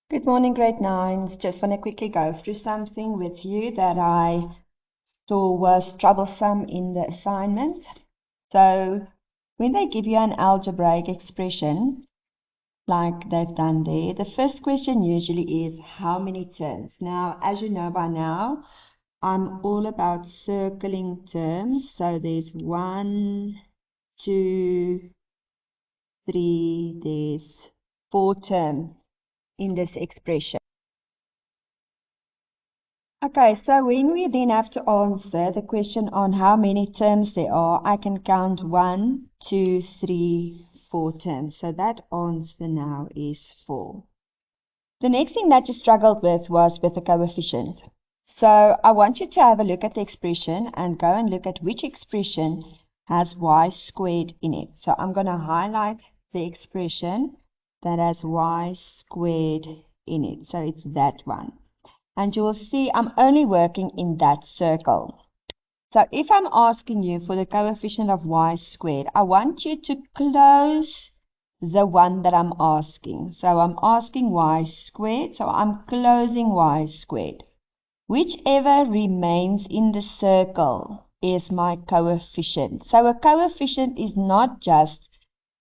Good morning, grade 9s. Just want to quickly go through something with you that I saw was troublesome in the assignment. So when they give you an algebraic expression, like they've done there, the first question usually is how many terms? Now, as you know by now, I'm all about circling terms. So there's 1, 2, 3, there's 4 terms in this expression. Okay, so when we then have to answer the question on how many terms there are, I can count 1, 2, 3, 4 terms. So that answer now is 4. The next thing that you struggled with was with the coefficient. So I want you to have a look at the expression and go and look at which expression has y squared in it. So I'm going to highlight the expression that has y squared in it. So it's that one. And you will see I'm only working in that circle. So if I'm asking you for the coefficient of y squared, I want you to close the one that I'm asking. So I'm asking y squared, so I'm closing y squared. Whichever remains in the circle is my coefficient. So a coefficient is not just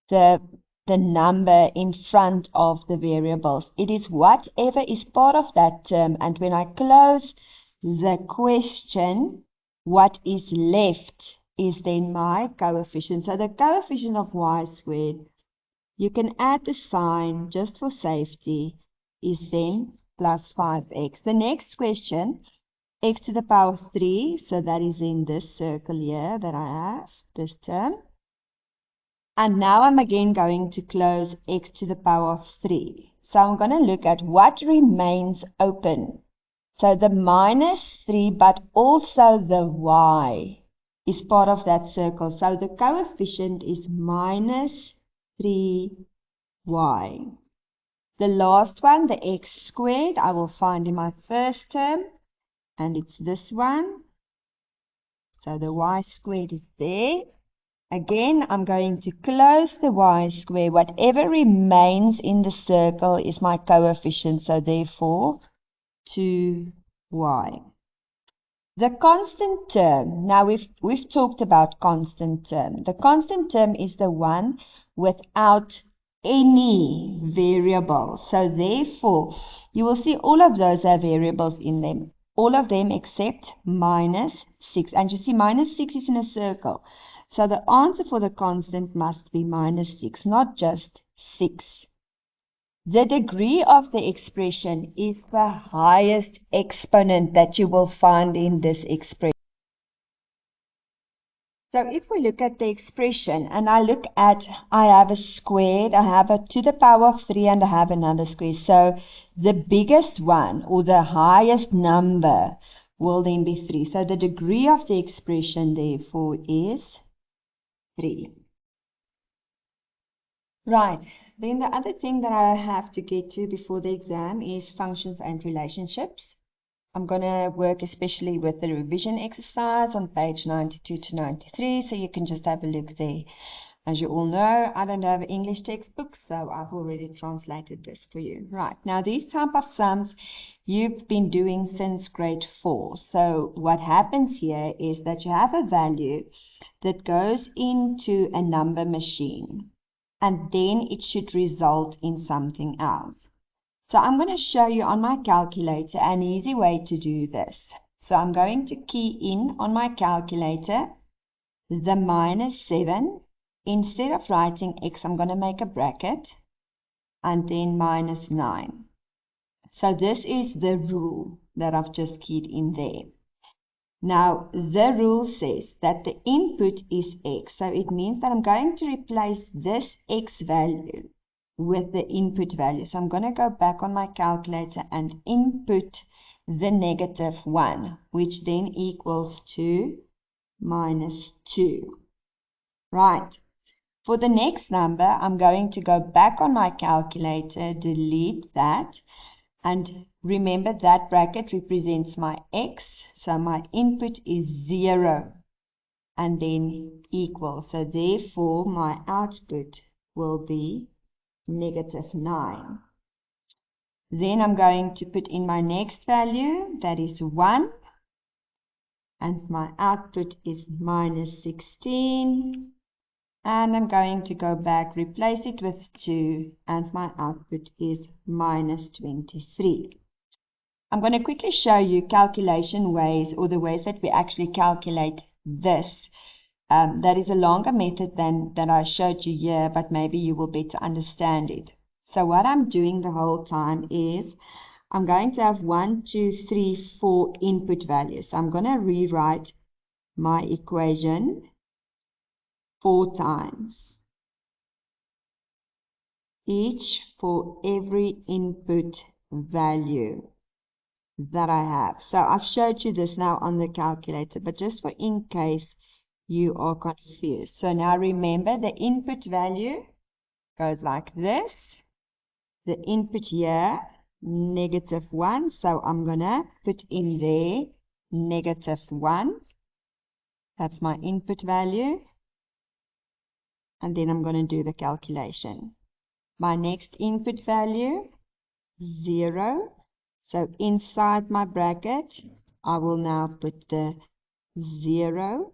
the number in front of the variables. It is whatever is part of that term. And when I close the question, what is left is then my coefficient. So the coefficient of y squared, you can add the sign just for safety, is then plus 5x. The next question, x to the power 3. So that is in this circle here that I have, this term. And now I'm again going to close x to the power of 3. So I'm going to look at what remains open. So the minus 3, but also the y is part of that circle. So the coefficient is minus 3y. The last one, the x squared, I will find in my first term. And it's this one. So the y squared is there. Again, I'm going to close the y square. Whatever remains in the circle is my coefficient, so therefore 2y. The constant term, now we've talked about constant term. The constant term is the one without any variables. So therefore, you will see all of those have variables in them. All of them except minus 6. And you see minus 6 is in a circle. So the answer for the constant must be minus 6, not just 6. The degree of the expression is the highest exponent that you will find in this expression. So if we look at the expression and I look at, I have a squared, I have a to the power of 3 and I have another square. So the biggest one or the highest number will then be 3. So the degree of the expression therefore is 3. Right, then the other thing that I have to get to before the exam is functions and relationships. I'm going to work especially with the revision exercise on page 92 to 93, so you can just have a look there. As you all know, I don't have an English textbook, so I've already translated this for you. Right, now these type of sums you've been doing since grade 4. So what happens here is that you have a value that goes into a number machine, and then it should result in something else. So I'm going to show you on my calculator an easy way to do this. So I'm going to key in on my calculator the minus 7. Instead of writing x, I'm going to make a bracket and then minus 9. So this is the rule that I've just keyed in there. Now, the rule says that the input is x. So it means that I'm going to replace this x value with the input value. So I'm going to go back on my calculator and input the negative 1, which then equals to minus 2. Right. For the next number, I'm going to go back on my calculator, delete that, and remember that bracket represents my x, so my input is 0 and then equal. So therefore, my output will be negative 9. Then I'm going to put in my next value, that is 1. And my output is minus 16. And I'm going to go back, replace it with 2, and my output is minus 23. I'm going to quickly show you calculation ways, or the ways that we actually calculate this. That is a longer method than that I showed you here, but maybe you will better understand it. So what I'm doing the whole time is I'm going to have 1, 2, 3, 4 input values. So I'm going to rewrite my equation 4 times, each for every input value that I have. So I've showed you this now on the calculator, but just for in case you are confused. So now remember, the input value goes like this. The input here, -1. So I'm going to put in there -1. That's my input value. And then I'm going to do the calculation. My next input value, 0. So inside my bracket, I will now put the 0.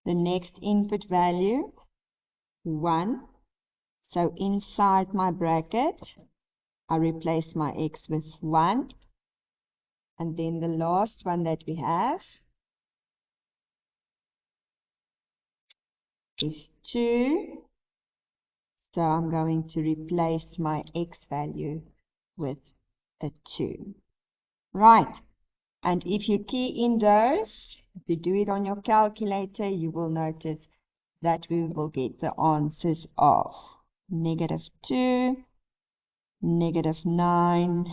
The next input value, 1. So inside my bracket, I replace my x with 1. And then the last one that we have is 2. So I'm going to replace my x value with a 2. Right. And if you key in those, if you do it on your calculator, you will notice that we will get the answers of -2, -9,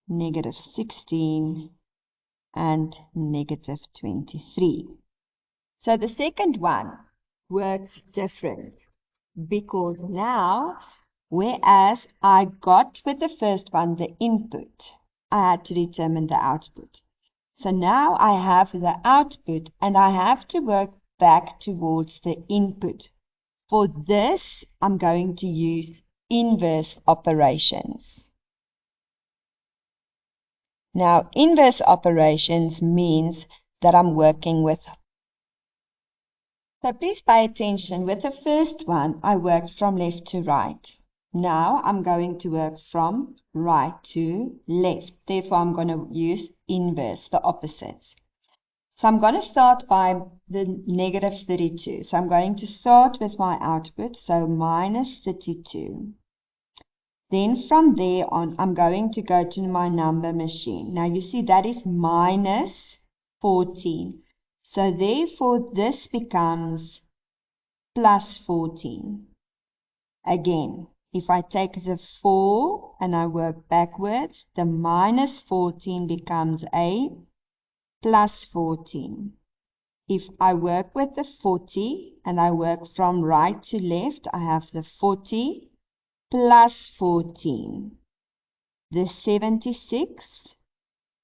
-16, and -23. So the second one works different, because now, whereas I got with the first one the input, I had to determine the output. So now I have the output and I have to work back towards the input. For this, I'm going to use inverse operations. Now, inverse operations means that I'm working with. So please pay attention. With the first one, I worked from left to right. Now I'm going to work from right to left. Therefore, I'm going to use inverse, the opposites. So I'm going to start by the -32. So I'm going to start with my output, so -32. Then from there on, I'm going to go to my number machine. Now you see that is -14. So therefore, this becomes +14. Again, if I take the 4 and I work backwards, the -14 becomes a +14. If I work with the 40 and I work from right to left, I have the 40 +14. The 76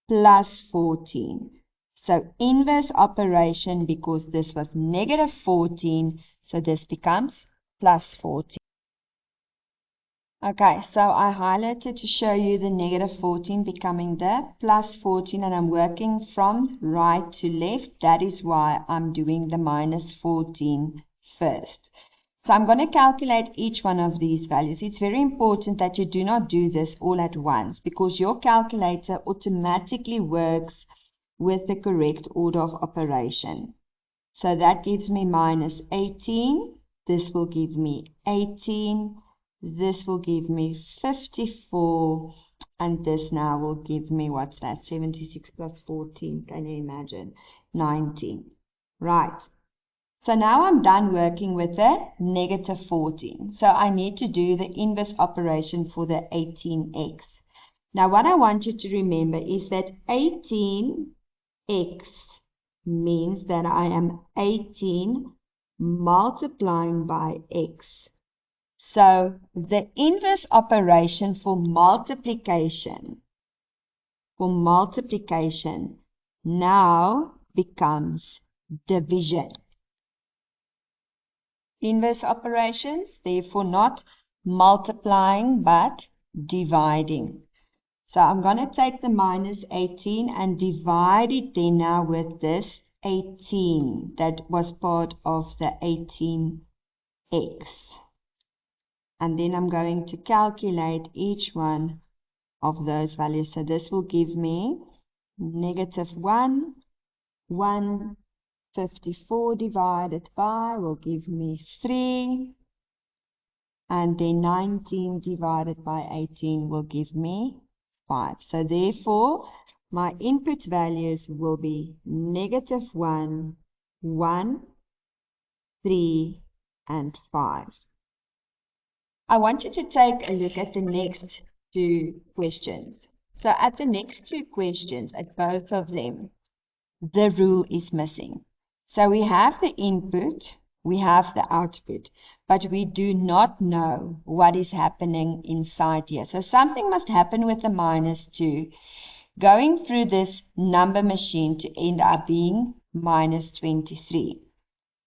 +14. So inverse operation, because this was -14, so this becomes +14. Okay, so I highlighted to show you the -14 becoming the +14, and I'm working from right to left. That is why I'm doing the -14 first. So I'm going to calculate each one of these values. It's very important that you do not do this all at once, because your calculator automatically works with the correct order of operation. So that gives me -18. This will give me 18. This will give me 54, and this now will give me, what's that, 76 plus 14, can you imagine, 19. Right, so now I'm done working with the -14. So I need to do the inverse operation for the 18x. Now what I want you to remember is that 18x means that I am 18 multiplying by x. So the inverse operation for multiplication now becomes division. Inverse operations, therefore not multiplying but dividing. So I'm going to take the minus 18 and divide it then now with this 18 that was part of the 18x. And then I'm going to calculate each one of those values. So this will give me negative 1, 154 divided by will give me 3. And then 19 divided by 18 will give me 5. So therefore, my input values will be negative 1, 1, 3, and 5. I want you to take a look at the next two questions. So at the next two questions, at both of them, the rule is missing. So we have the input, we have the output, but we do not know what is happening inside here. So something must happen with the minus 2 going through this number machine to end up being minus 23.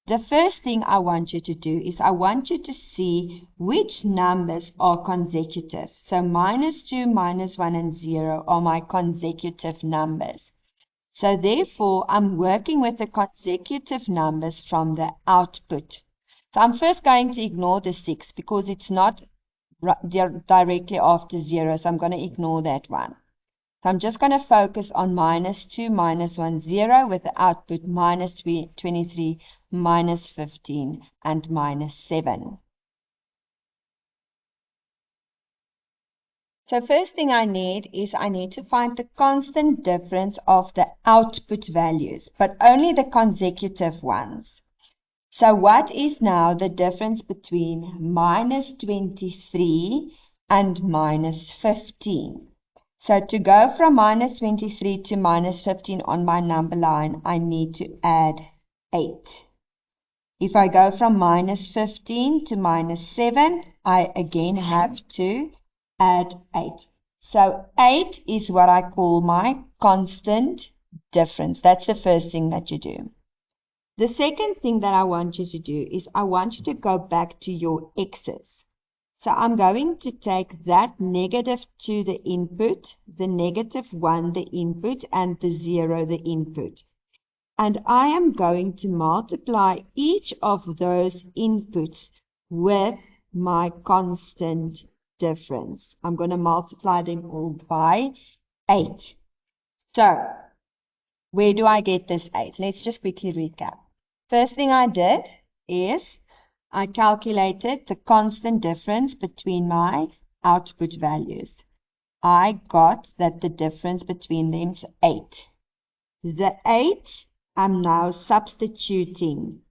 The first thing I want you to do is I want you to see which numbers are consecutive. So minus 2, minus 1, and 0 are my consecutive numbers. So therefore, I'm working with the consecutive numbers from the output. So I'm first going to ignore the 6 because it's not directly after 0. So I'm going to ignore that one. So I'm just going to focus on minus 2, minus 1, 0 with the output minus 23, minus 15, and minus 7. So first thing I need is I need to find the constant difference of the output values, but only the consecutive ones. So what is now the difference between minus 23 and minus 15? So to go from minus 23 to minus 15 on my number line, I need to add 8. If I go from minus 15 to minus 7, I again have to add 8. So 8 is what I call my constant difference. That's the first thing that you do. The second thing that I want you to do is I want you to go back to your x's. So I'm going to take that negative 2 the input, the negative 1 the input, and the 0 the input. And I am going to multiply each of those inputs with my constant difference. I'm going to multiply them all by 8. So, where do I get this 8? Let's just quickly recap. First thing I did is I calculated the constant difference between my output values. I got that the difference between them is 8. The 8 I'm now substituting.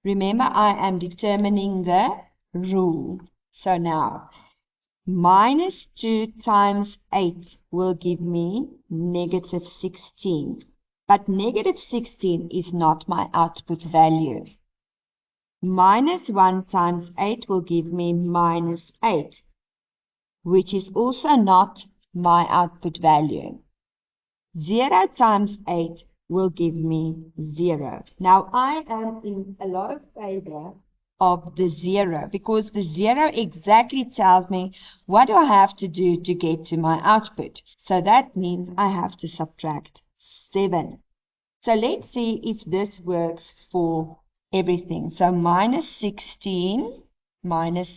Remember, I am determining the rule. So now, minus 2 times 8 will give me negative 16. But negative 16 is not my output value. Minus 1 times 8 will give me minus 8, which is also not my output value. 0 times 8 will give me 0. Now I am in a lot of favor of the 0 because the 0 exactly tells me what do I have to do to get to my output. So that means I have to subtract 7. So let's see if this works for everything. So minus 16 minus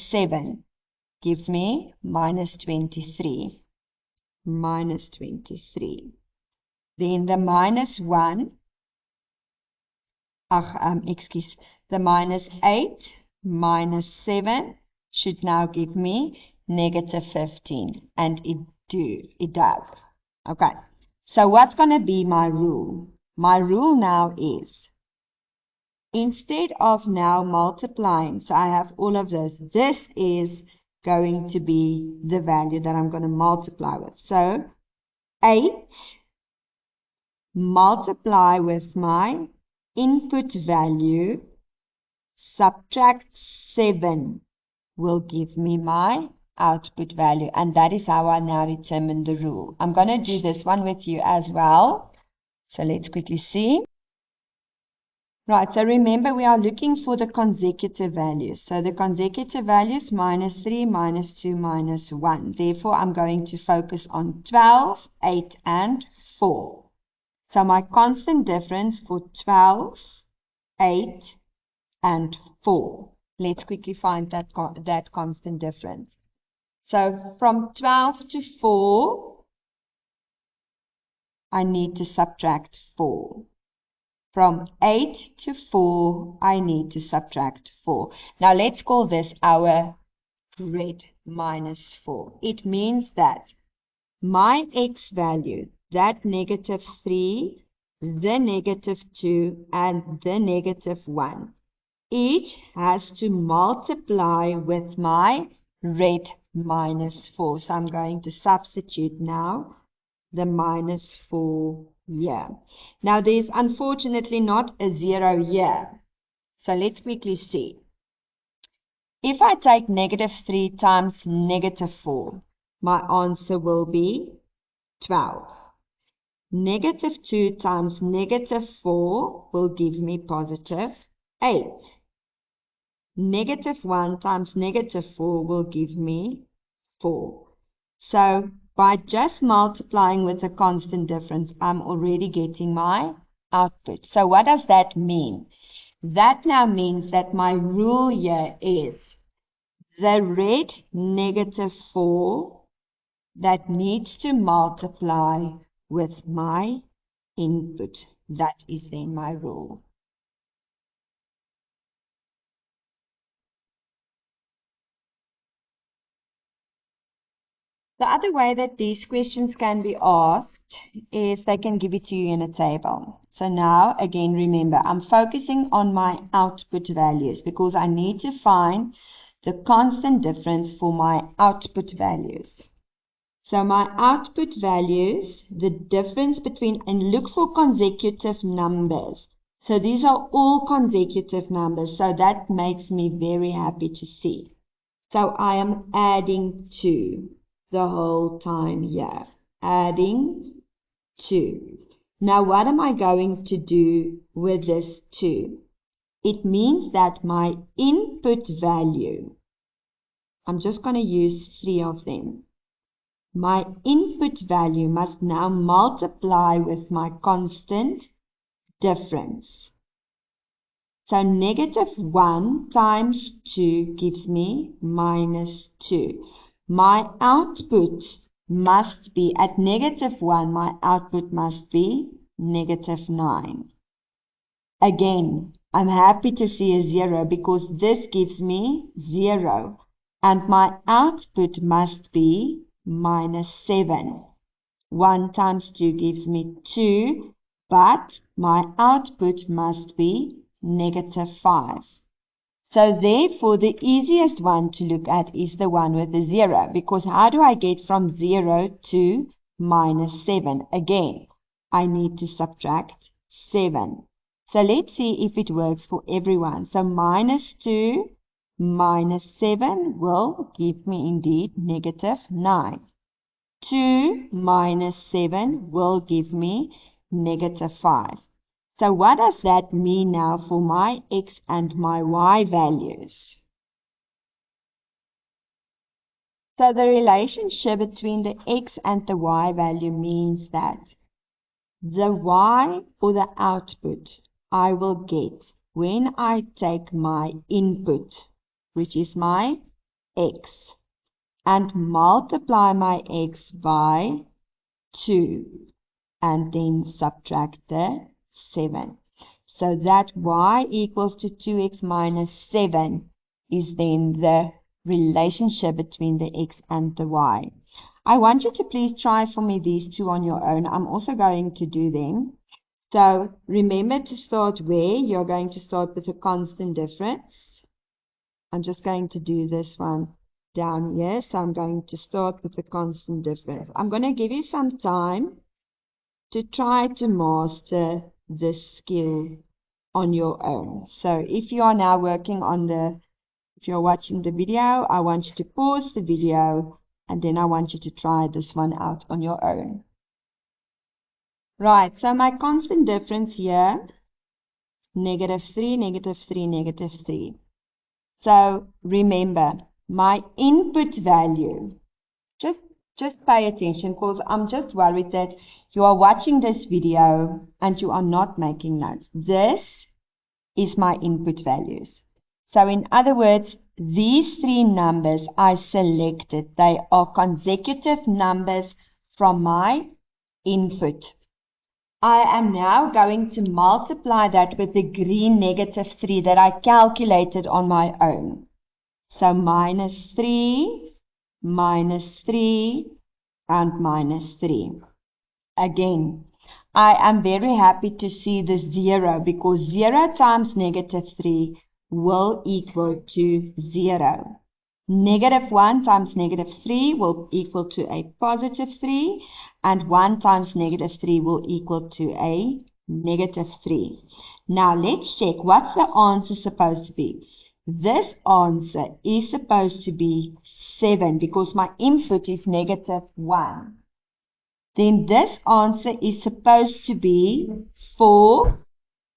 7 gives me minus 23. Minus 23. Then the minus 1, the minus 8 minus 7 should now give me negative 15. And it does. Okay. So what's going to be my rule? My rule now is, instead of now multiplying, so I have all of this, this is going to be the value that I'm going to multiply with. So 8 multiply with my input value, subtract 7 will give me my output value. And that is how I now determine the rule. I'm going to do this one with you as well. So let's quickly see. Right, so remember we are looking for the consecutive values. So the consecutive values minus 3, minus 2, minus 1. Therefore, I'm going to focus on 12, 8, and 4. So my constant difference for 12, 8, and 4. Let's quickly find that constant difference. So from 12 to 4, I need to subtract 4. From 8 to 4, I need to subtract 4. Now let's call this our red minus 4. It means that my x value, that negative 3, the negative 2, and the negative 1, each has to multiply with my red minus 4. So I'm going to substitute now the minus 4 here. Now there's unfortunately not a 0 here. So let's quickly see. If I take negative 3 times negative 4, my answer will be 12. Negative 2 times negative 4 will give me positive 8. Negative 1 times negative 4 will give me 4. So by just multiplying with a constant difference, I'm already getting my output. So what does that mean? That now means that my rule here is the red negative 4 that needs to multiply with my input. That is then my rule. The other way that these questions can be asked is they can give it to you in a table. So now, again, remember, I'm focusing on my output values because I need to find the constant difference for my output values. So my output values, the difference between, and look for consecutive numbers. So these are all consecutive numbers, so that makes me very happy to see. So I am adding 2 the whole time here. Adding 2. Now what am I going to do with this 2? It means that my input value, I'm just going to use 3 of them. My input value must now multiply with my constant difference. So negative 1 times 2 gives me minus 2. My output must be, at negative 1, my output must be negative 9. Again, I'm happy to see a 0 because this gives me 0. And my output must be minus 7. 1 times 2 gives me 2, but my output must be negative 5. So therefore, the easiest one to look at is the one with the 0, because how do I get from 0 to minus 7? Again, I need to subtract 7. So let's see if it works for everyone. So minus 2 minus 7 will give me indeed negative 9. 2 minus 7 will give me negative 5. So what does that mean now for my x and my y values? So the relationship between the x and the y value means that the y, or the output, I will get when I take my input, which is my x, and multiply my x by 2, and then subtract the 7. So that y equals to 2x minus 7 is then the relationship between the x and the y. I want you to please try for me these two on your own. I'm also going to do them. So remember to start where? You're going to start with a constant difference. I'm just going to do this one down here. So I'm going to start with the constant difference. I'm going to give you some time to try to master this skill on your own. So if you are now working on if you're watching the video, I want you to pause the video and then I want you to try this one out on your own. Right, so my constant difference here, negative 3, negative 3, negative 3. So remember, my input value, just pay attention, because I'm just worried that you are watching this video and you are not making notes. This is my input values. So in other words, these three numbers I selected, they are consecutive numbers from my input. I am now going to multiply that with the green negative 3 that I calculated on my own. So minus 3, and minus 3. Again, I am very happy to see the 0 because 0 times negative 3 will equal to 0. Negative 1 times negative 3 will equal to a positive 3, and 1 times negative 3 will equal to a negative 3. Now let's check what's the answer supposed to be. This answer is supposed to be 7 because my input is negative 1. Then this answer is supposed to be 4.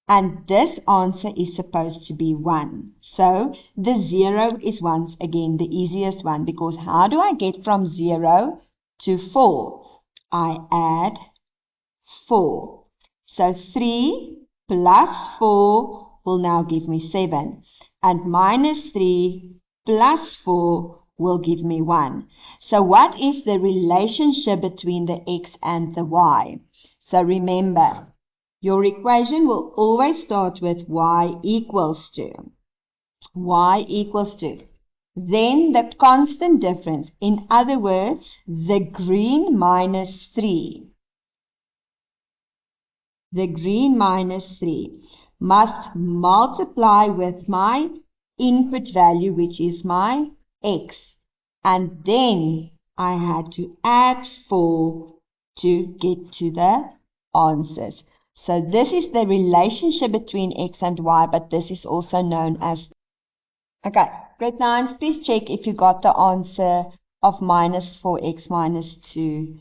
And this answer is supposed to be 1. So the 0 is once again the easiest one, because how do I get from 0 to 4? I add 4. So 3 plus 4 will now give me 7. And minus 3 plus 4 will give me 1. So what is the relationship between the x and the y? So remember, your equation will always start with y equals to. Y equals to. Then the constant difference. In other words, the green minus 3. The green minus 3 must multiply with my input value, which is my x. And then I had to add 4 to get to the answers. So this is the relationship between x and y, but this is also known as... Okay, grade 9s, please check if you got the answer of minus 4x minus 2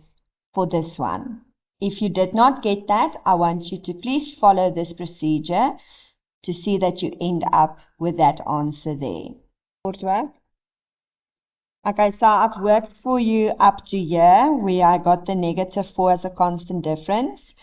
for this one. If you did not get that, I want you to please follow this procedure to see that you end up with that answer there. Short work. Okay, so I've worked for you up to here where I got the negative 4 as a constant difference.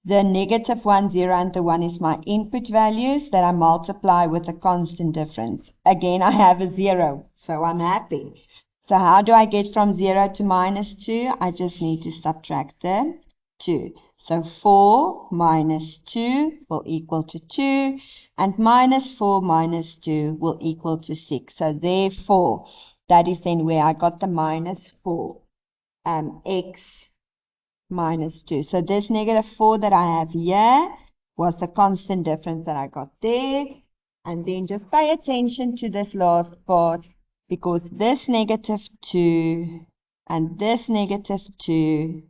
The negative 1, 0, and the 1 is my input values that I multiply with a constant difference. Again, I have a 0, so I'm happy. So how do I get from 0 to minus 2? I just need to subtract the 2. So 4 minus 2 will equal to 2, and minus 4 minus 2 will equal to 6. So therefore, that is then where I got the minus 4, x minus 2. So this negative 4 that I have here was the constant difference that I got there. And then just pay attention to this last part, because this negative 2 and this negative 2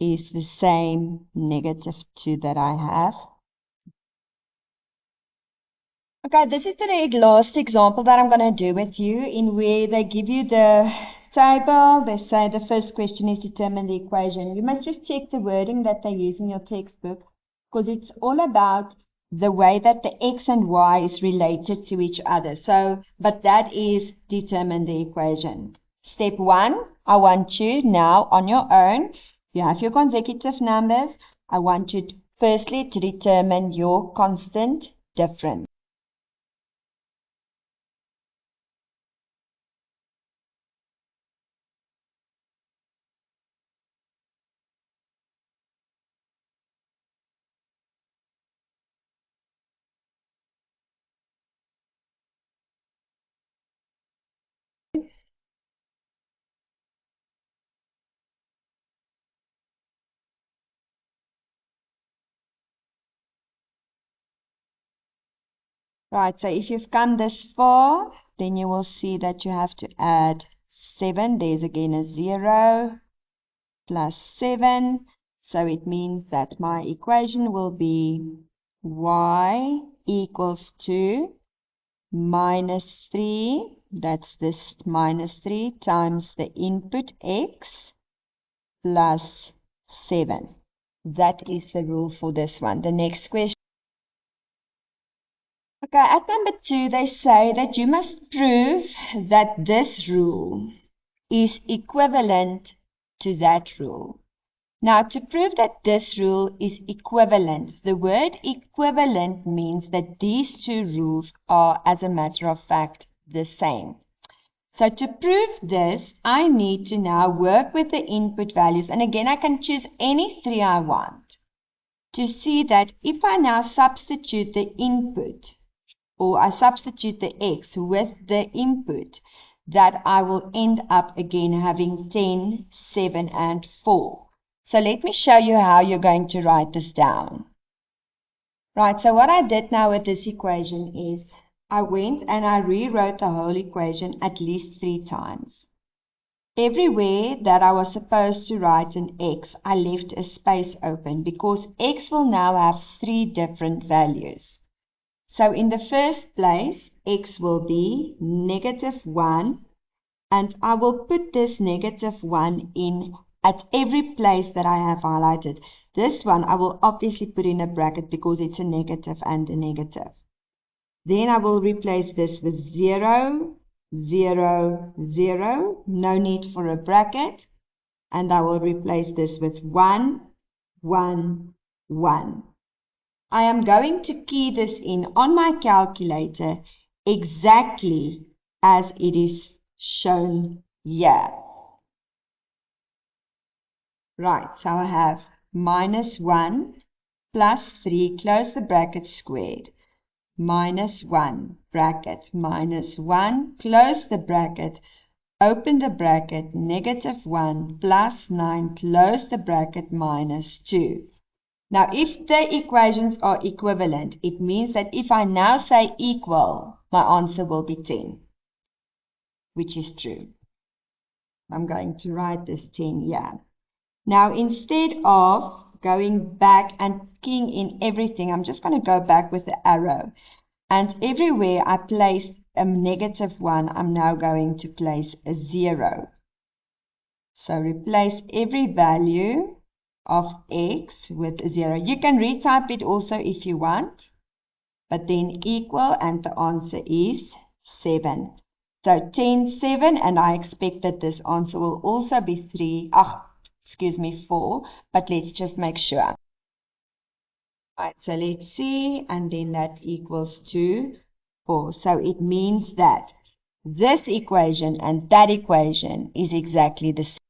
is the same negative 2 that I have. Okay, this is the last example that I'm going to do with you, in where they give you the table. They say the first question is determine the equation. You must just check the wording that they use in your textbook, because it's all about the way that the x and y is related to each other. So, but that is determine the equation. Step 1, I want you now on your own, you have your consecutive numbers. I want you firstly to determine your constant difference. Right, so if you've come this far, then you will see that you have to add 7. There's again a 0 plus 7. So it means that my equation will be y equals to minus 3. That's this minus 3 times the input x plus 7. That is the rule for this one. The next question. Okay, at number 2, they say that you must prove that this rule is equivalent to that rule. Now, to prove that this rule is equivalent, the word equivalent means that these two rules are, as a matter of fact, the same. So to prove this, I need to now work with the input values. And again, I can choose any 3 I want to see that if I now substitute the input, or I substitute the x with the input, that I will end up again having 10, 7, and 4. So let me show you how you're going to write this down. Right, so what I did now with this equation is I went and I rewrote the whole equation at least 3 times. Everywhere that I was supposed to write an x, I left a space open because x will now have 3 different values. So in the first place, x will be -1, and I will put this -1 in at every place that I have highlighted. This one I will obviously put in a bracket because it's a negative and a negative. Then I will replace this with 0, 0, 0, no need for a bracket. And I will replace this with 1, 1, 1. I am going to key this in on my calculator exactly as it is shown here. Right, so I have -1 plus 3, close the bracket, squared, -1, bracket, -1, close the bracket, open the bracket, -1 plus 9, close the bracket, -2. Now, if the equations are equivalent, it means that if I now say equal, my answer will be 10, which is true. I'm going to write this 10 here. Now, instead of going back and keying in everything, I'm just going to go back with the arrow. And everywhere I placed a -1, I'm now going to place a 0. So replace every value of x with a 0. You can retype it also if you want, but then equal, and the answer is 7. So 10, 7, and I expect that this answer will also be 4, but let's just make sure. Right, so let's see, and then that equals to 4. So it means that this equation and that equation is exactly the same.